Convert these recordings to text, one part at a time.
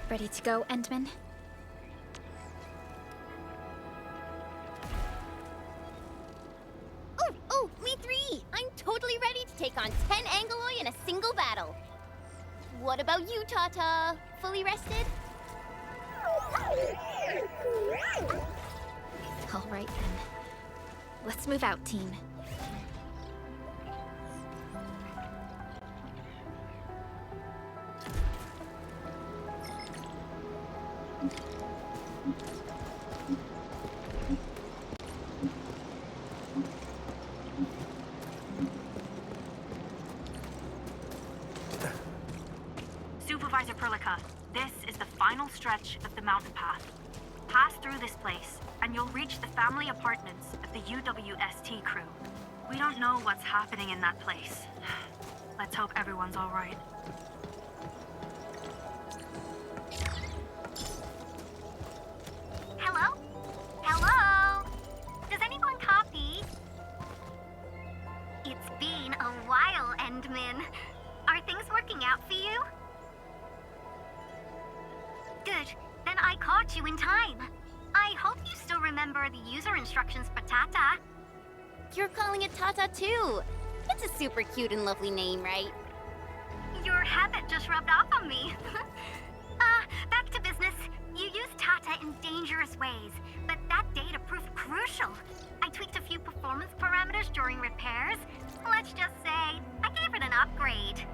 Ready to go, Endman? Oh, me three! I'm totally ready to take on 10 Angoloi in a single battle. What about you, Tata? Fully rested? All right, then. Let's move out, team. Supervisor Perlica, this is the final stretch of the mountain path. Pass through this place, and you'll reach the family apartments of the UWST crew. We don't know what's happening in that place. Let's hope everyone's all right. Hello? Hello? Does anyone copy? It's been a while, Endman. Are things working out for you? Good. Then I caught you in time. I hope you still remember the user instructions for Tata. You're calling it Tata too. It's a super cute and lovely name, right? Your habit just rubbed off on me. Back to business. You used Tata in dangerous ways, but that data proved crucial. I tweaked a few performance parameters during repairs. Let's just say, I gave it an upgrade.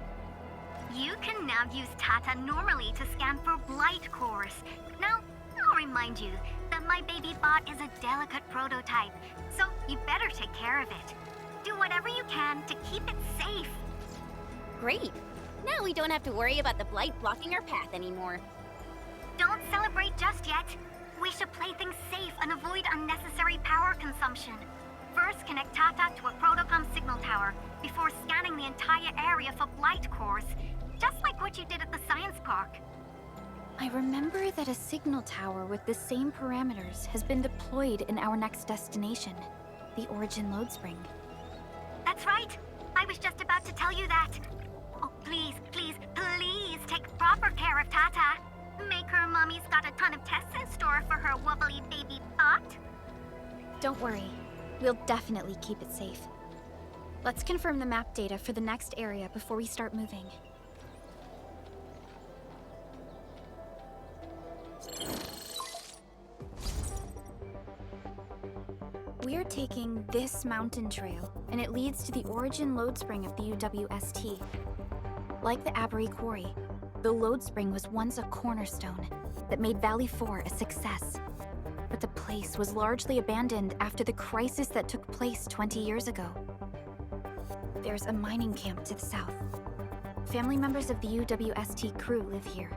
You can now use Tata normally to scan for blight cores. Now, I'll remind you that my baby bot is a delicate prototype, so you better take care of it. Do whatever you can to keep it safe. Great. Now we don't have to worry about the blight blocking our path anymore. Don't celebrate just yet. We should play things safe and avoid unnecessary power consumption. First, connect Tata to a Protocom signal tower before scanning the entire area for blight cores, just like what you did at the science park. I remember that a signal tower with the same parameters has been deployed in our next destination, the Origin Load Spring. That's right. I was just about to tell you that. Oh, please, please, please take proper care of Tata. Make her mommy's got a ton of tests in store for her wobbly baby bot. Don't worry. We'll definitely keep it safe. Let's confirm the map data for the next area before we start moving. We're taking this mountain trail, and it leads to the Origin Load Spring of the UWST. Like the Abery Quarry, the Load Spring was once a cornerstone that made Valley 4 a success. But the place was largely abandoned after the crisis that took place 20 years ago. There's a mining camp to the south. Family members of the UWST crew live here.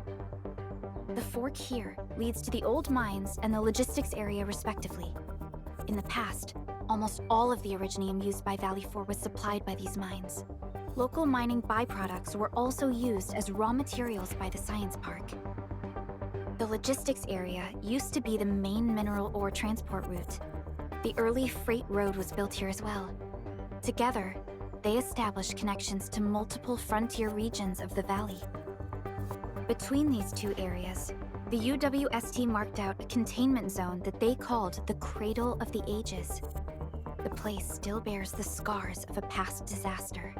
The fork here leads to the old mines and the logistics area respectively. In the past, almost all of the Originium used by Valley 4 was supplied by these mines. Local mining byproducts were also used as raw materials by the science park. The logistics area used to be the main mineral ore transport route. The early freight road was built here as well. Together, they established connections to multiple frontier regions of the valley. Between these two areas, the UWST marked out a containment zone that they called the Cradle of the Ages. The place still bears the scars of a past disaster.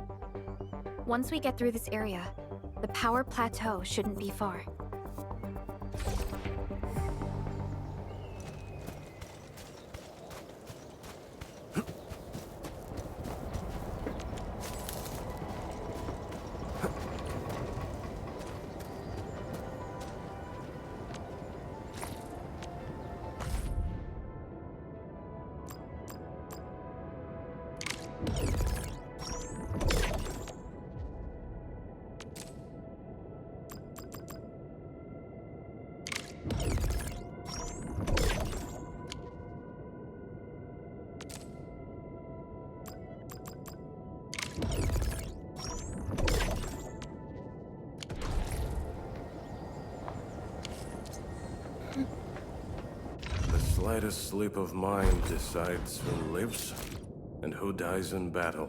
Once we get through this area, the power plateau shouldn't be far. The slightest sleep of mind decides who lives and who dies in battle.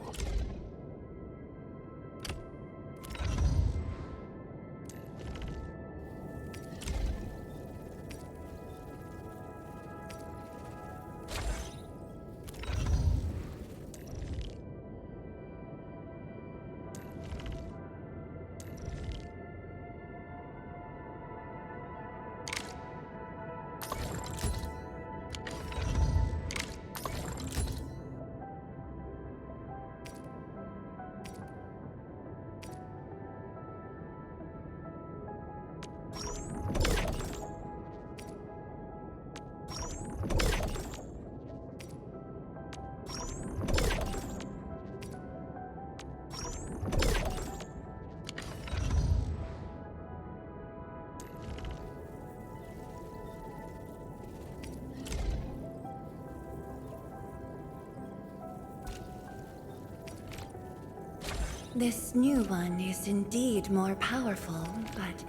This new one is indeed more powerful, but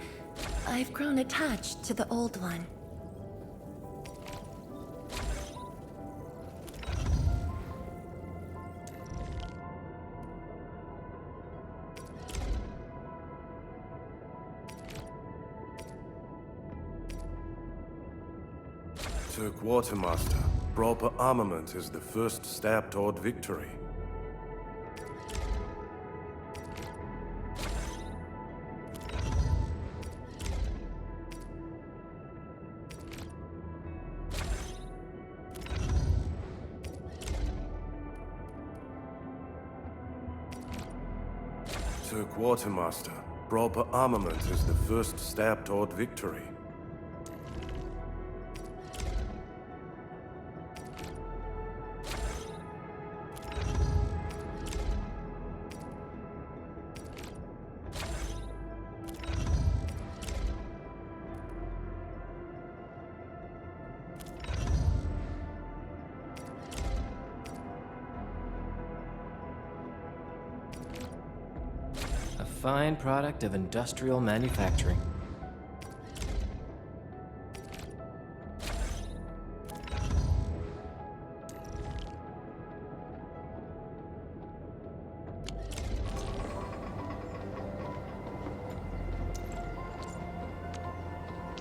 I've grown attached to the old one. To Quartermaster, proper armament is the first step toward victory. To Quartermaster, proper armament is the first step toward victory. A fine product of industrial manufacturing.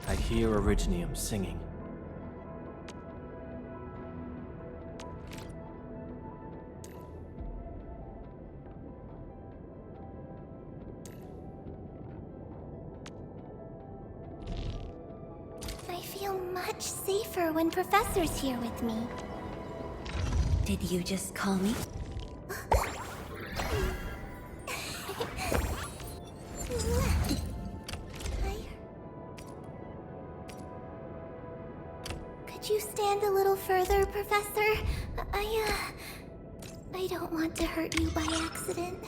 I hear Originium singing. I feel much safer when Professor's here with me. Did you just call me? Could you stand a little further, Professor? I don't want to hurt you by accident.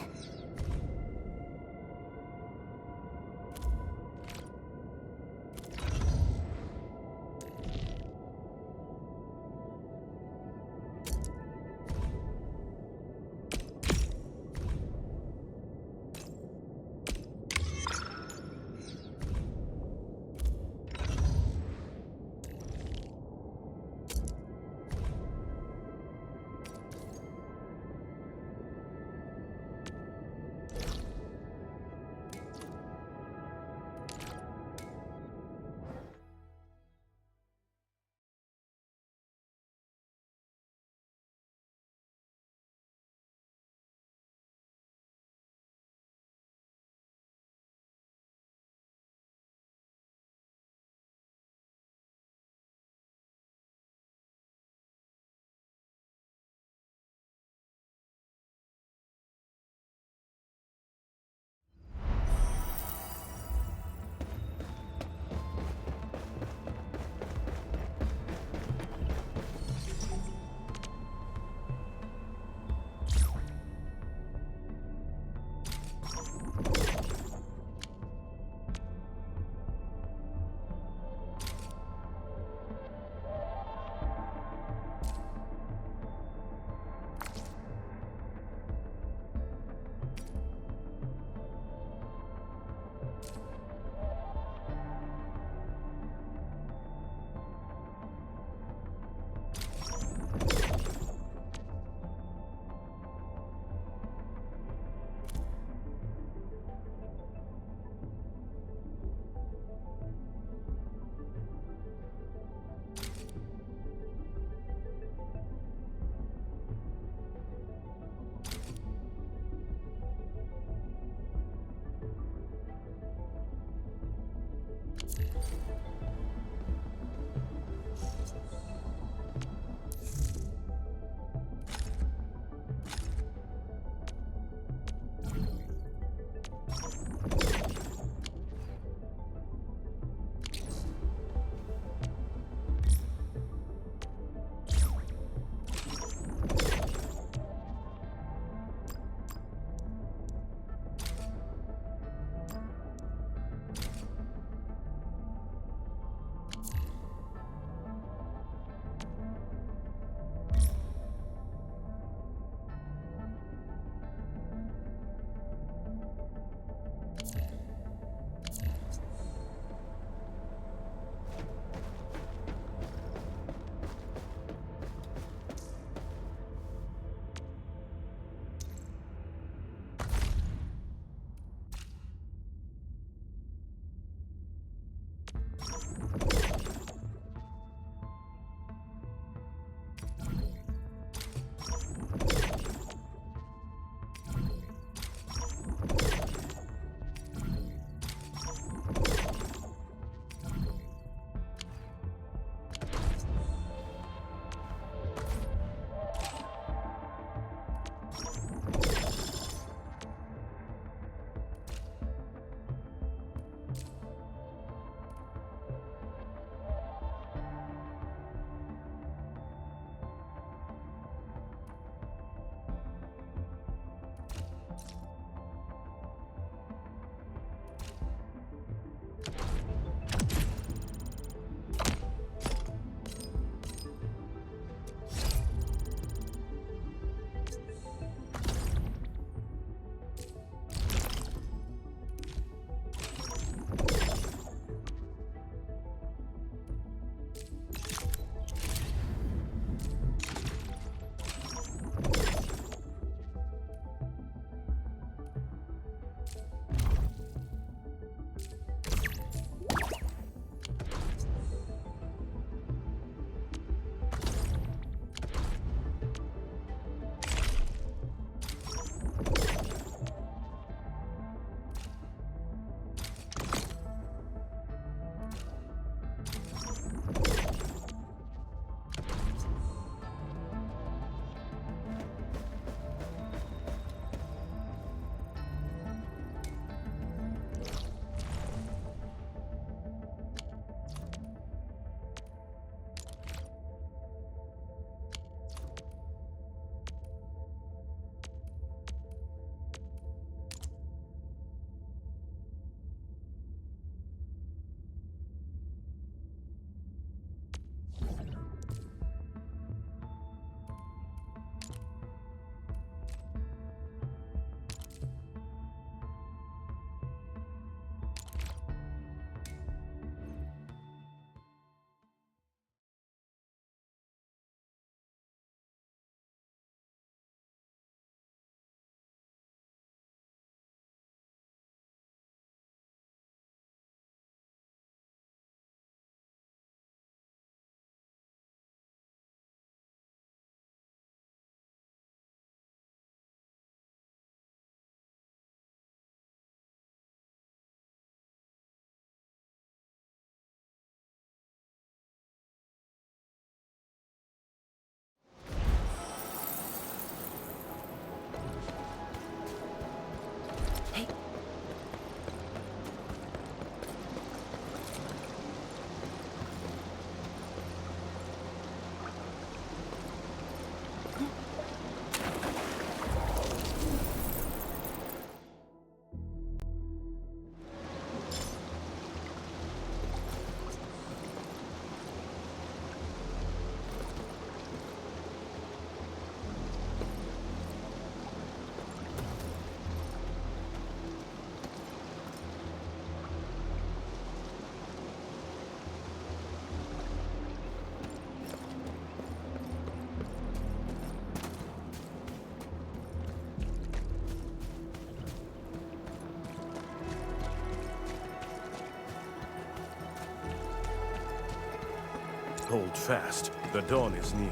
Hold fast. The dawn is near.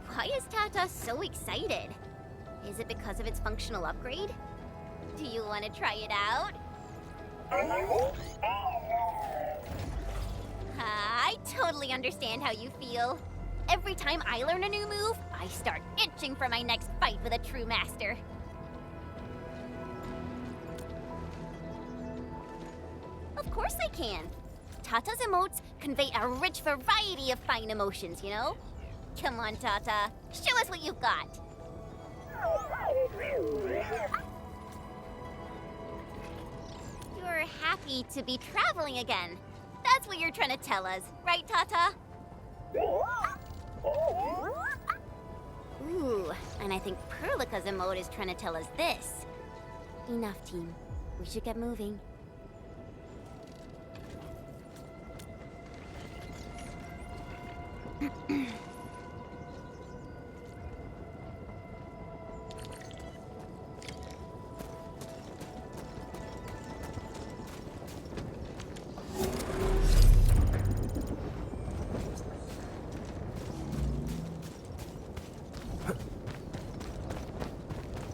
Why is Tata so excited? Is it because of its functional upgrade? Do you want to try it out? I totally understand how you feel. Every time I learn a new move, I start itching for my next fight with a true master. Of course I can. Tata's emotes convey a rich variety of fine emotions, you know? Come on, Tata. Show us what you've got. You're happy to be traveling again. That's what you're trying to tell us, right, Tata? Ooh, and I think Perlica's emote is trying to tell us this. Enough, team. We should get moving.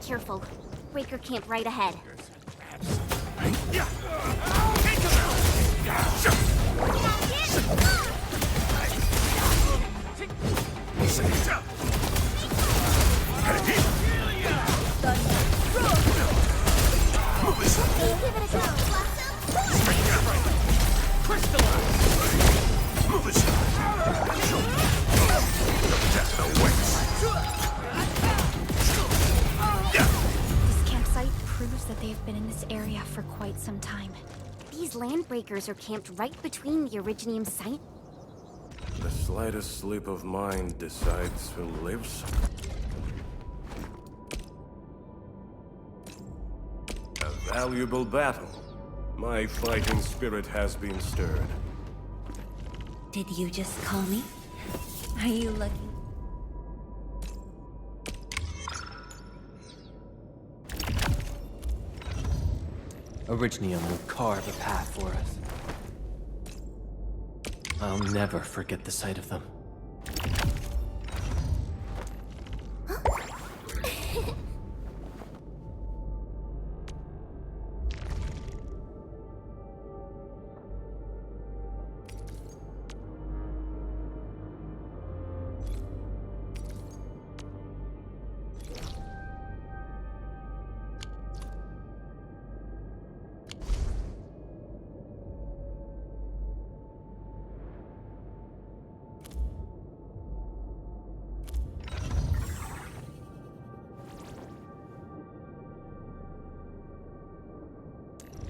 Careful. Breaker camp right ahead. This campsite proves that they've been in this area for quite some time. These landbreakers are camped right between the Originium site. The slightest slip of mine decides who lives. A valuable battle. My fighting spirit has been stirred. Did you just call me? Are you looking? Originium will carve a path for us. I'll never forget the sight of them.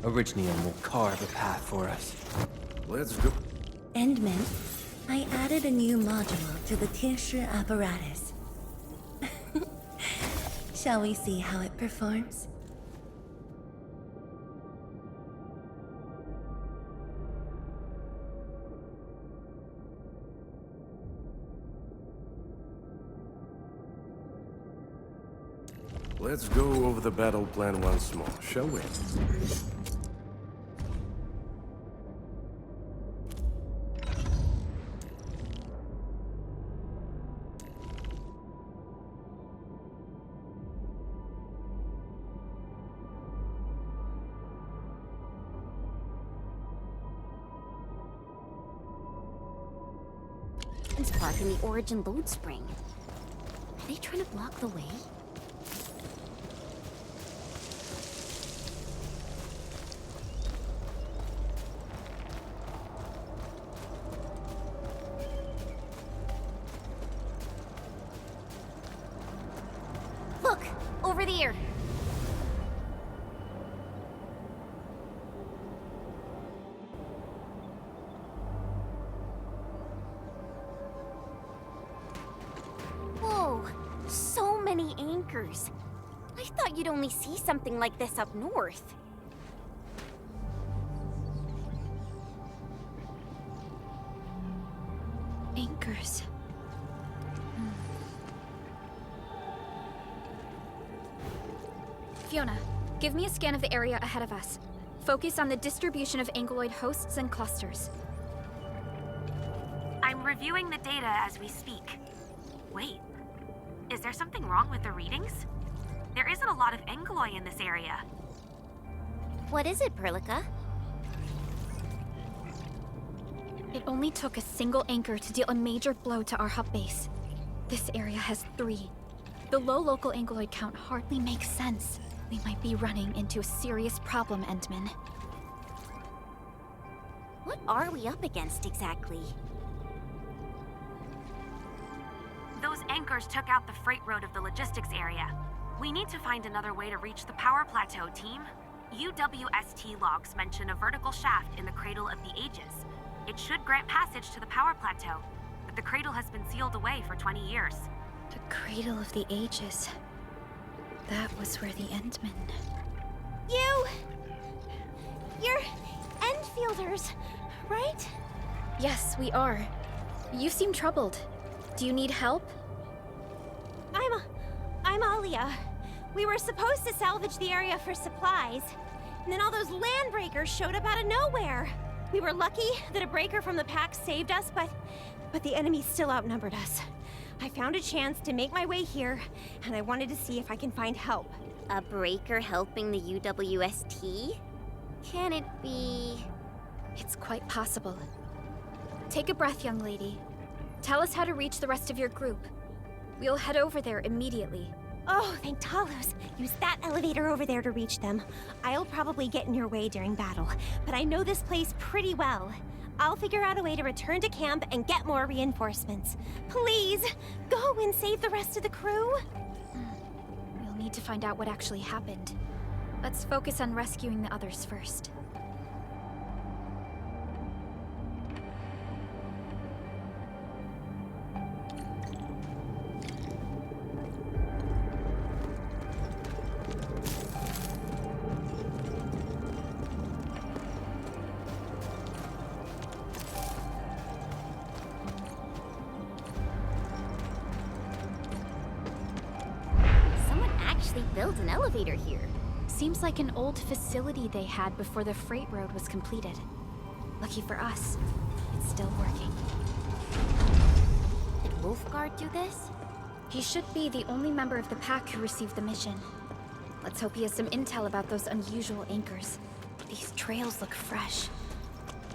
Originium will carve a path for us. Let's go. Endman, I added a new module to the Tissue apparatus. Shall we see how it performs? Let's go over the battle plan once more, shall we? Spark in the Origin load spring. Are they trying to block the way? Look! Over there! Whoa! So many anchors! I thought you'd only see something like this up north. Anchors. Fiona, give me a scan of the area ahead of us. Focus on the distribution of ankyloid hosts and clusters. I'm reviewing the data as we speak. Wait, is there something wrong with the readings? There isn't a lot of ankyloid in this area. What is it, Perlica? It only took a single anchor to deal a major blow to our hub base. This area has 3. The low local ankyloid count hardly makes sense. We might be running into a serious problem, Entman. What are we up against exactly? Those anchors took out the freight road of the logistics area. We need to find another way to reach the power plateau, team. UWST logs mention a vertical shaft in the Cradle of the Ages. It should grant passage to the power plateau, but the cradle has been sealed away for 20 years. The Cradle of the Ages. That was where the Endmen... You're Enfielders, right? Yes, we are. You seem troubled. Do you need help? I'm Alia. We were supposed to salvage the area for supplies, and then all those land breakers showed up out of nowhere. We were lucky that a breaker from the pack saved us, but the enemy still outnumbered us. I found a chance to make my way here, and I wanted to see if I can find help. A breaker helping the UWST? Can it be... It's quite possible. Take a breath, young lady. Tell us how to reach the rest of your group. We'll head over there immediately. Oh, thank Talos. Use that elevator over there to reach them. I'll probably get in your way during battle, but I know this place pretty well. I'll figure out a way to return to camp and get more reinforcements. Please, go and save the rest of the crew. We'll need to find out what actually happened. Let's focus on rescuing the others first. They built an elevator here. Seems like an old facility they had before the freight road was completed. Lucky for us, it's still working. Did Wolfguard do this? He should be the only member of the pack who received the mission. Let's hope he has some intel about those unusual anchors. These trails look fresh.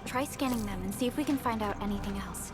Try scanning them and see if we can find out anything else.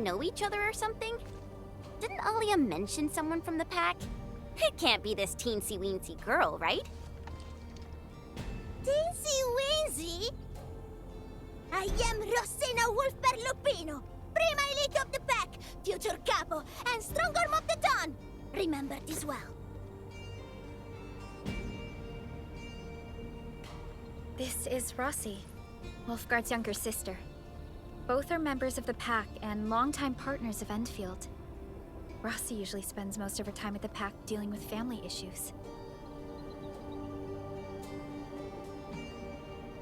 Know each other or something? Didn't Alia mention someone from the pack? It can't be this teensy-weensy girl, right? Teensy-weensy? I am Rosina Wolfberg Lupino, Prima Elite of the Pack, future Capo, and Strongarm of the Dawn. Remember this well. This is Rossi, Wolfgard's younger sister. Both are members of the Pack and longtime partners of Enfield. Rossi usually spends most of her time at the Pack dealing with family issues.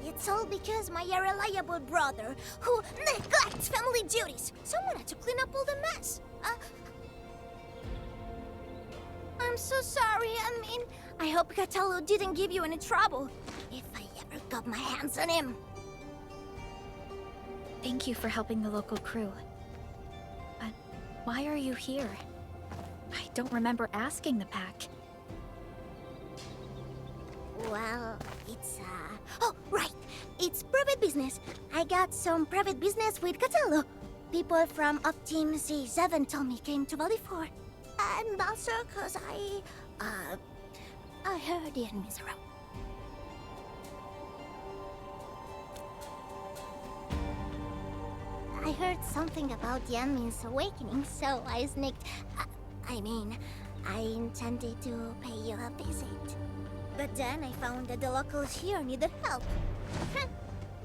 It's all because my irreliable brother, who neglects family duties. Someone had to clean up all the mess. I'm so sorry. I hope Cataldo didn't give you any trouble. If I ever got my hands on him. Thank you for helping the local crew. But why are you here? I don't remember asking the Pack. Well, Oh, right! It's private business. I got some private business with Cataldo. People from Up Team C7 told me came to Valley 4. I'm not sure because I heard the enemies around. I heard something about the enemy's awakening, so I sneaked. I intended to pay you a visit. But then I found that the locals here needed help.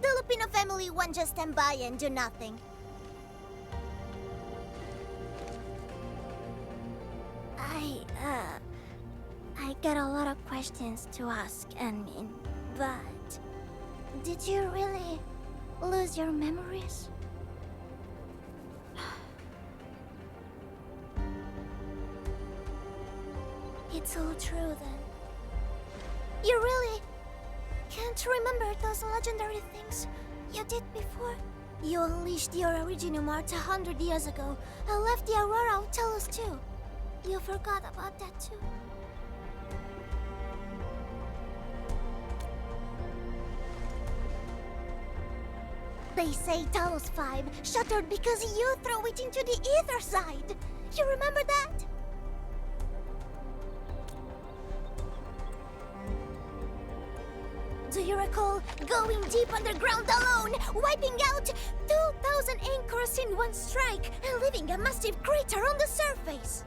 The Lupino family won't just stand by and do nothing. I got a lot of questions to ask, but did you really lose your memories? It's all true then. You really can't remember those legendary things you did before? You unleashed your original Mart 100 years ago and left the Aurora of Telos too. You forgot about that too. They say Talos 5 shattered because you threw it into the ether side. You remember that? Do you recall going deep underground alone, wiping out 2,000 anchors in one strike, and leaving a massive crater on the surface?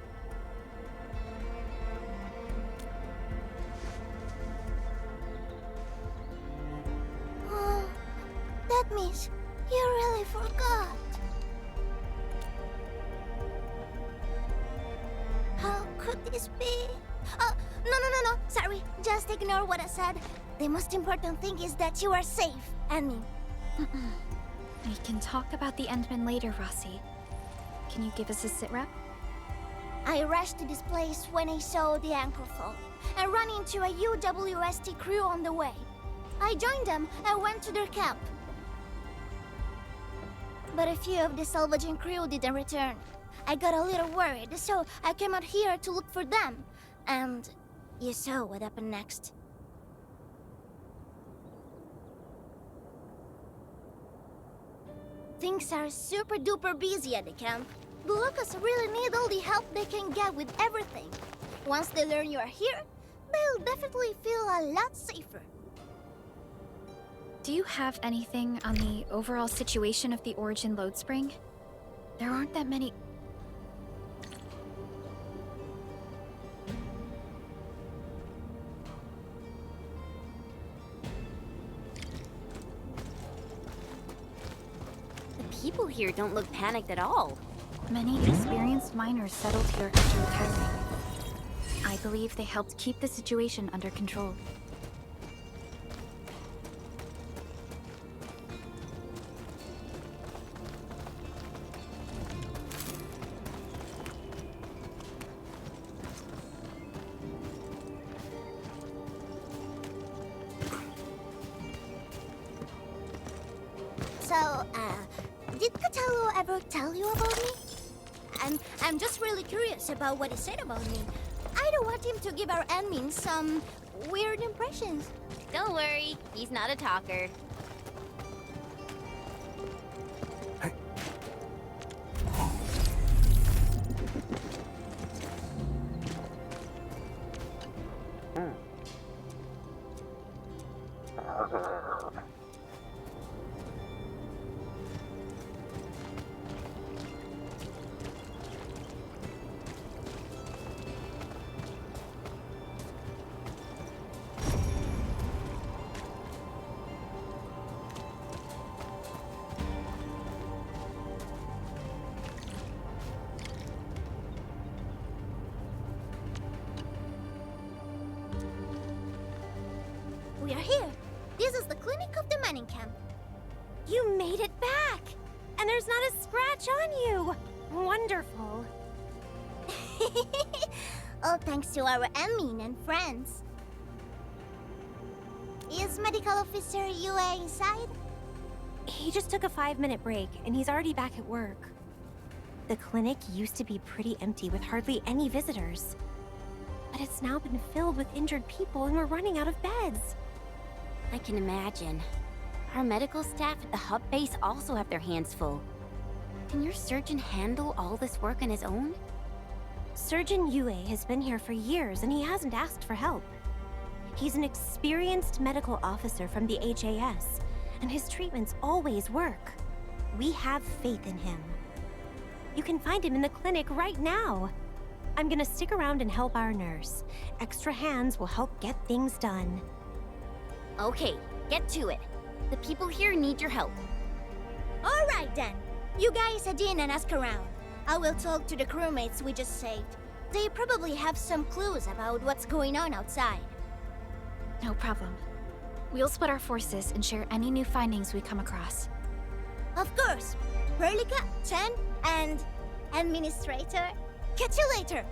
Oh, that means you really forgot. How could this be? Oh, no. Sorry, just ignore what I said. The most important thing is that you are safe, Annie. We can talk about the Endman later, Rossi. Can you give us a sitrep? I rushed to this place when I saw the anchor fall, and ran into a UWST crew on the way. I joined them and went to their camp. But a few of the salvaging crew didn't return. I got a little worried, so I came out here to look for them. And you saw what happened next. Things are super duper busy at the camp. The locals really need all the help they can get with everything. Once they learn you are here, they'll definitely feel a lot safer. Do you have anything on the overall situation of the Origin load spring? There aren't that many... People here don't look panicked at all. Many experienced miners settled here after retiring. I believe they helped keep the situation under control. So, did Cataldo ever tell you about me? I'm just really curious about what he said about me. I don't want him to give our admin some weird impressions. Don't worry, he's not a talker. training camp. You made it back! And there's not a scratch on you! Wonderful. All thanks to our Emin and friends. Is Medical Officer Yue inside? He just took a 5-minute break, and he's already back at work. The clinic used to be pretty empty with hardly any visitors. But it's now been filled with injured people, and we're running out of beds. I can imagine. Our medical staff at the hub base also have their hands full. Can your surgeon handle all this work on his own? Surgeon Yue has been here for years, and he hasn't asked for help. He's an experienced medical officer from the HAS, and his treatments always work. We have faith in him. You can find him in the clinic right now. I'm gonna stick around and help our nurse. Extra hands will help get things done. Okay, get to it. The people here need your help. All right then. You guys head in and ask around. I will talk to the crewmates we just saved. They probably have some clues about what's going on outside. No problem. We'll split our forces and share any new findings we come across. Of course. Perlica, Chen, and Administrator. Catch you later.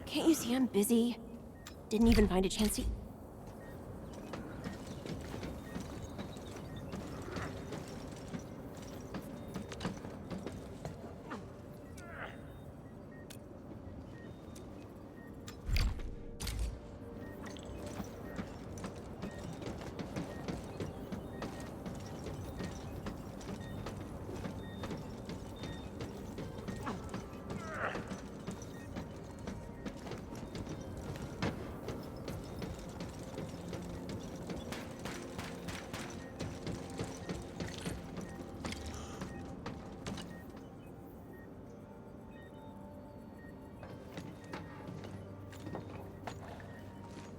Can't you see I'm busy? Didn't even find a chance to...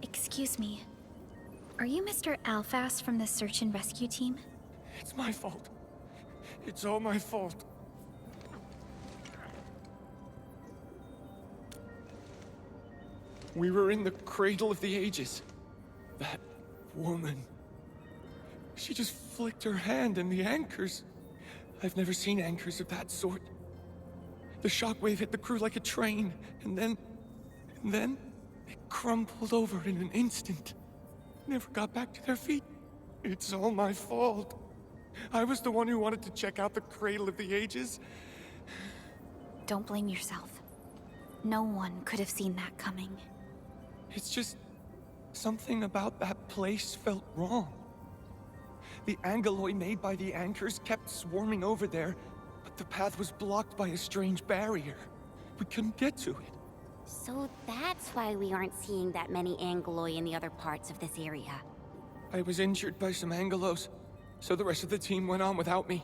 Excuse me. Are you Mr. Alphas from the search and rescue team? It's my fault. It's all my fault. We were in the cradle of the ages. That woman. She just flicked her hand and the anchors. I've never seen anchors of that sort. The shockwave hit the crew like a train, and then they crumpled over in an instant. Never got back to their feet. It's all my fault. I was the one who wanted to check out the cradle of the ages. Don't blame yourself. No one could have seen that coming. It's just... something about that place felt wrong. The angeloi made by the anchors kept swarming over there, but the path was blocked by a strange barrier. We couldn't get to it. So that's why we aren't seeing that many Angeloi in the other parts of this area. I was injured by some angelos, so the rest of the team went on without me.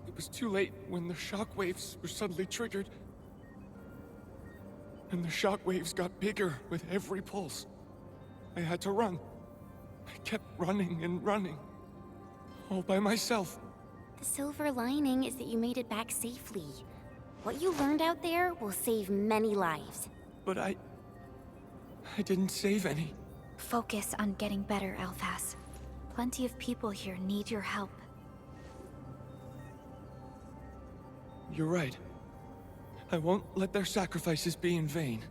It was too late when the shockwaves were suddenly triggered. And the shockwaves got bigger with every pulse. I had to run. I kept running and running. All by myself. The silver lining is that you made it back safely. What you learned out there will save many lives. But I didn't save any. Focus on getting better, Alphas. Plenty of people here need your help. You're right. I won't let their sacrifices be in vain.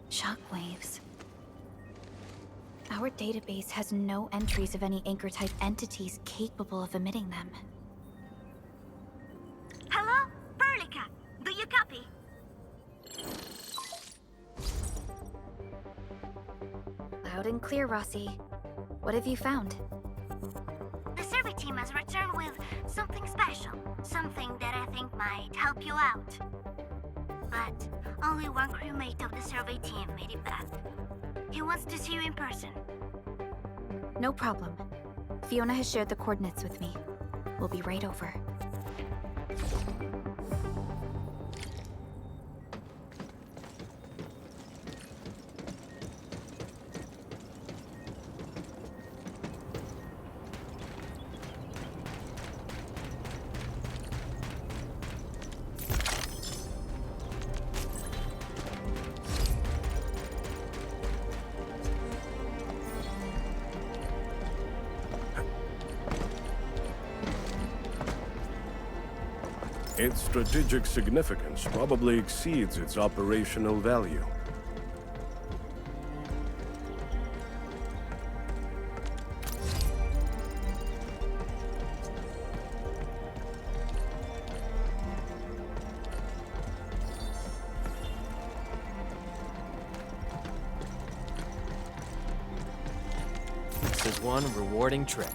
Shockwaves. Our database has no entries of any anchor-type entities capable of emitting them. Hello? Perlica, do you copy? Loud and clear, Rossi. What have you found? The survey team has returned with something special. Something that I think might help you out. but only one crewmate of the survey team made it back. He wants to see you in person. No problem. Fiona has shared the coordinates with me. We'll be right over. Its strategic significance probably exceeds its operational value. This is one rewarding trip.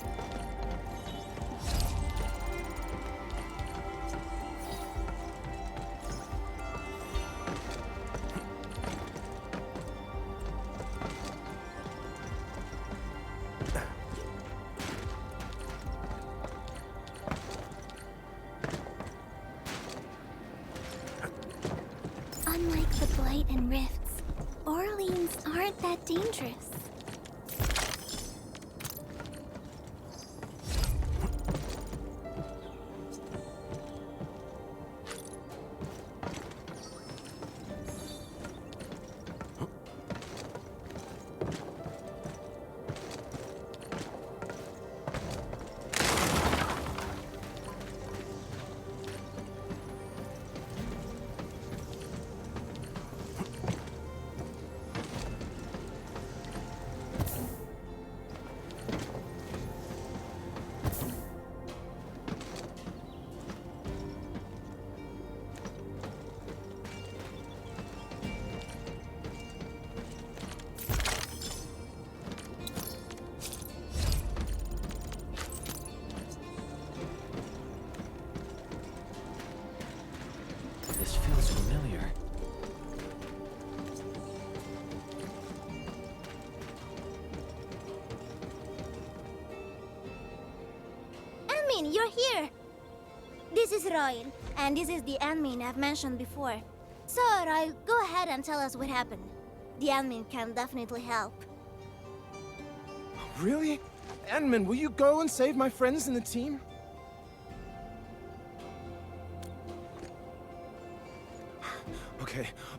Unlike the Blight and Rifts, Orleans aren't that dangerous. This feels familiar. Anmin, you're here! This is Royal, and this is the Anmin I've mentioned before. So, Royal, go ahead and tell us what happened. The Anmin can definitely help. Really? Anmin, will you go and save my friends in the team?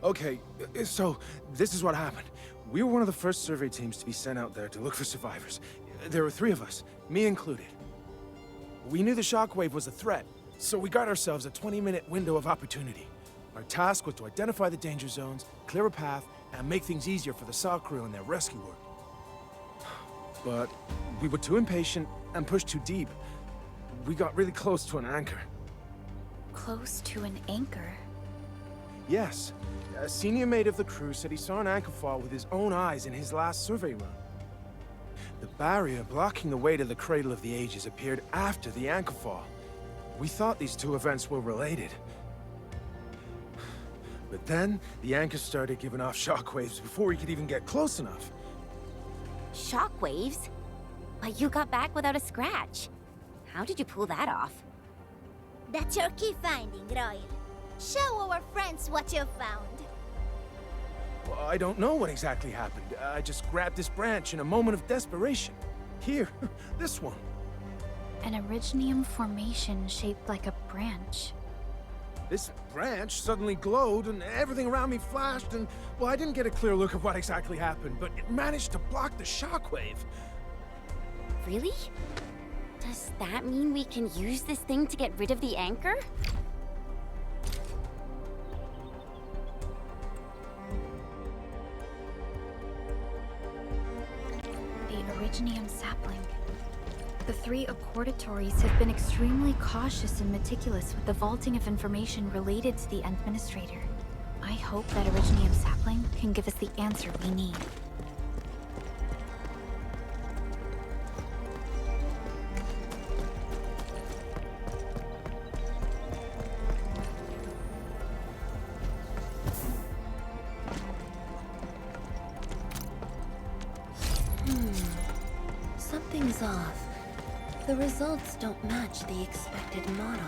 Okay, so this is what happened. We were one of the first survey teams to be sent out there to look for survivors. There were 3 of us, me included. We knew the shockwave was a threat, so we got ourselves a 20-minute window of opportunity. Our task was to identify the danger zones, clear a path, and make things easier for the SAW crew and their rescue work. But we were too impatient and pushed too deep. We got really close to an anchor. Close to an anchor? Yes. A senior mate of the crew said he saw an anchor fall with his own eyes in his last survey run. The barrier blocking the way to the Cradle of the Ages appeared after the anchor fall. We thought these 2 events were related. But then, the anchor started giving off shockwaves before we could even get close enough. Shockwaves? But you got back without a scratch. How did you pull that off? That's your key finding, Royal. Show our friends what you found. Well, I don't know what exactly happened. I just grabbed this branch in a moment of desperation. Here, this one. An Originium formation shaped like a branch. This branch suddenly glowed and everything around me flashed and, well, I didn't get a clear look at what exactly happened, but it managed to block the shockwave. Really? Does that mean we can use this thing to get rid of the anchor? The Originium sapling. The 3 Accordatories have been extremely cautious and meticulous with the vaulting of information related to the Administrator. I hope that Originium sapling can give us the answer we need. something's off. The results don't match the expected model.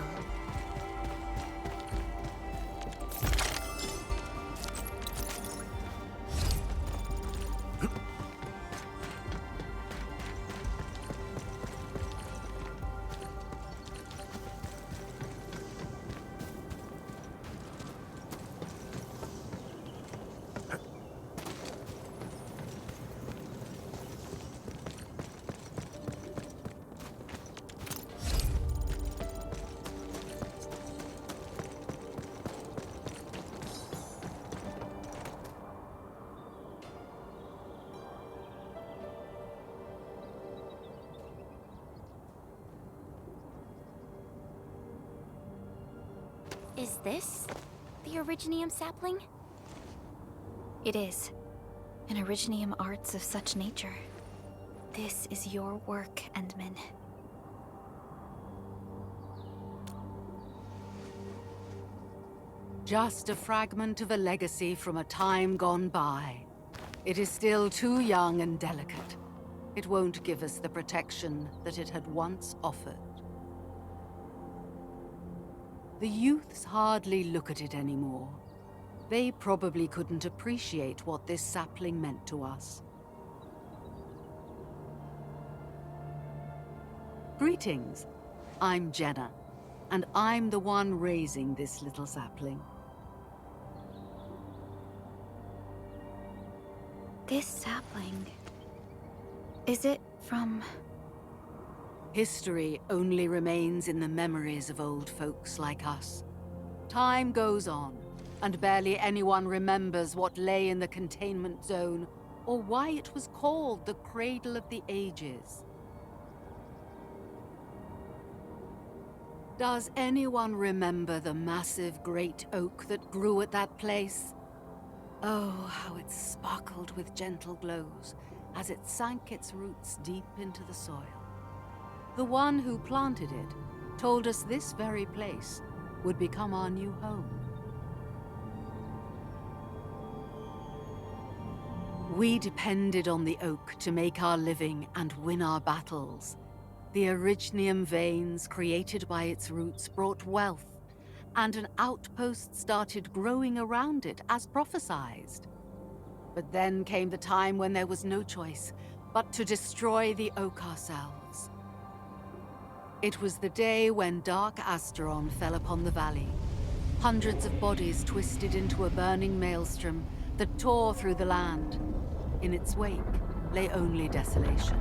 Is this the Originium sapling? It is. An Originium arts of such nature. This is your work, Endman. Just a fragment of a legacy from a time gone by. It is still too young and delicate. It won't give us the protection that it had once offered. The youths hardly look at it anymore. They probably couldn't appreciate what this sapling meant to us. Greetings. I'm Jenna, and I'm the one raising this little sapling. This sapling... is it from... History only remains in the memories of old folks like us. Time goes on, and barely anyone remembers what lay in the containment zone, or why it was called the Cradle of the Ages. Does anyone remember the massive great oak that grew at that place? Oh, how it sparkled with gentle glows as it sank its roots deep into the soil. The one who planted it told us this very place would become our new home. We depended on the oak to make our living and win our battles. The Originium veins created by its roots brought wealth, and an outpost started growing around it as prophesized. But then came the time when there was no choice but to destroy the oak ourselves. It was the day when Dark Asteron fell upon the valley. Hundreds of bodies twisted into a burning maelstrom that tore through the land. In its wake lay only desolation.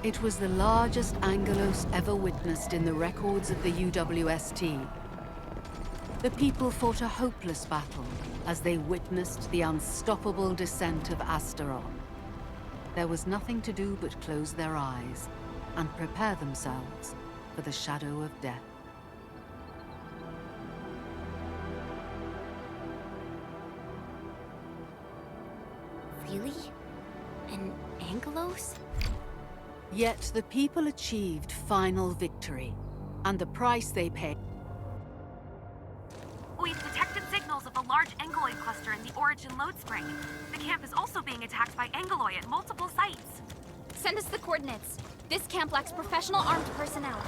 It was the largest Angelos ever witnessed in the records of the UWST. The people fought a hopeless battle as they witnessed the unstoppable descent of Asteron. There was nothing to do but close their eyes and prepare themselves for the shadow of death. Really? An Angelos? Yet the people achieved final victory, and the price they paid. We've detected signals of a large Angeloid cluster in the Origin Lode Spring. The camp is also being attacked by Angeloi at multiple sites. Send us the coordinates. This camp lacks professional armed personnel.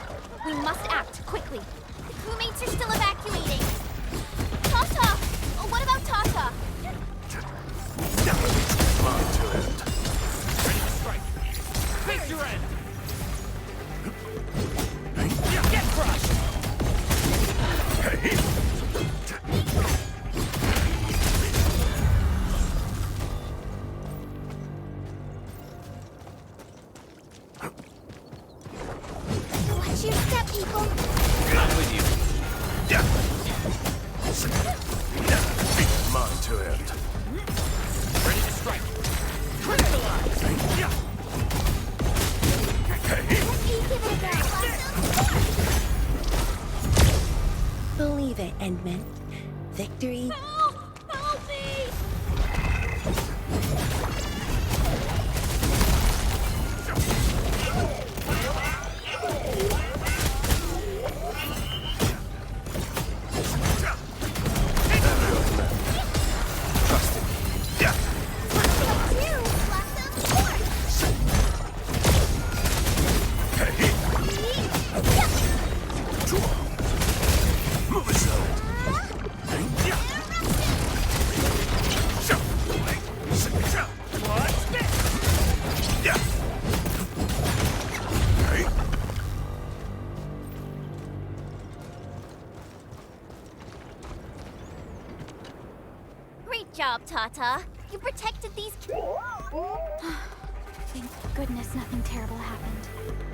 We must act quickly. The crewmates are still evacuating. Tata! Oh, what about Tata? Mine to end. Ready to strike. Face your end. Get crushed. Watch your step, people. I'm with you. Mine to end. Ready to strike. Crystallize. Give it a go. Believe it, Endman. Victory. Help! Help me! job, Tata. You protected these Thank goodness nothing terrible happened.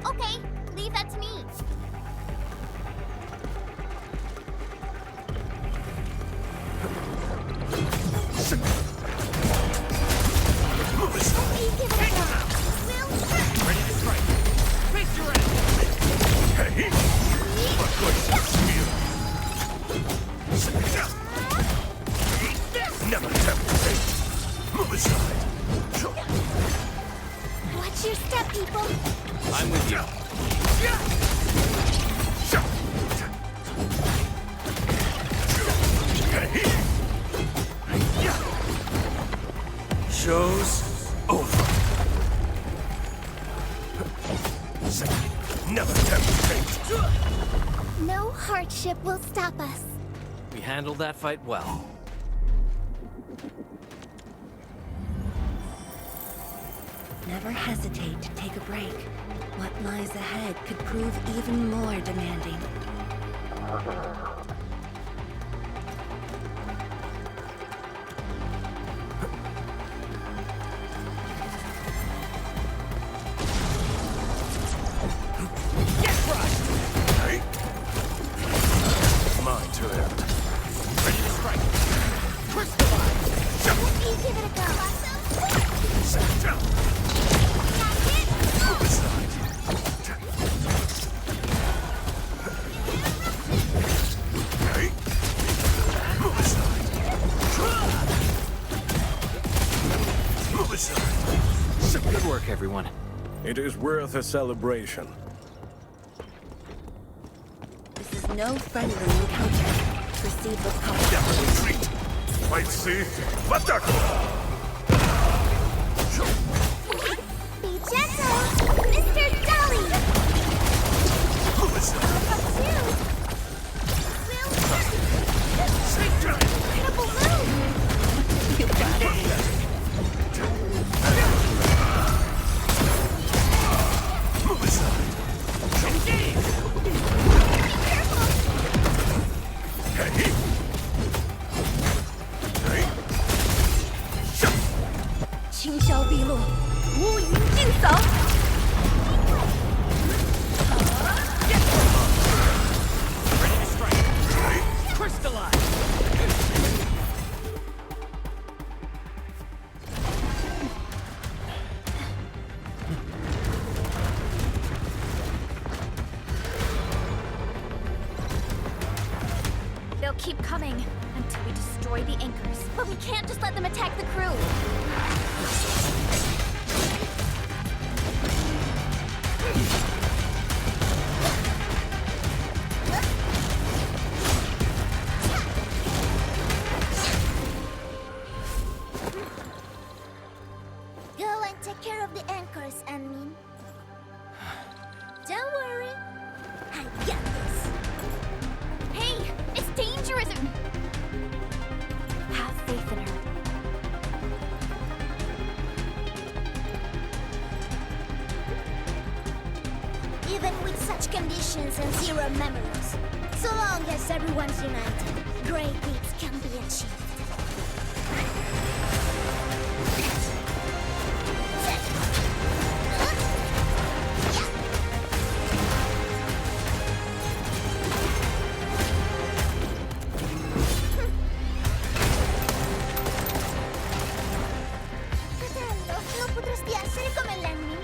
Okay, leave that to me. Ready to strike. Face your ass. Hey! Never tempted. Move aside. Watch your step, people. I'm with you. Show's over. Never tempted. No hardship will stop us. We handled that fight well. Never hesitate to take a break. What lies ahead could prove even more demanding. Mine to end. Ready to strike. Crystallize. You give it a go. Move aside. Hey. Move aside. Move aside. Good work, everyone. It is worth a celebration. This is no friendly encounter. Proceed with caution. Never retreat. Might see. Attack! Be gentle, Mr. Dolly. Move aside. Incredible move. You got it. Move aside. Engage. Hey. Hey. 轻销毕露，无影尽扫。 Ready to strike. Crystallize. They'll keep coming until we destroy the anchors. But we can't just let them attack the crew. Go and take care of the anchors, Anmin. Don't worry. I got this. Hey, it's dangerous! Have faith in her. Even with such conditions and zero memories, so long as everyone's united, great deeds can be achieved. Fratello, non potresti essere come Lenny?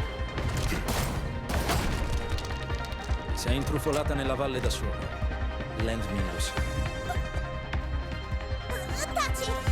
Sei intrufolata nella valle da sola. Lend me lo so. Taci!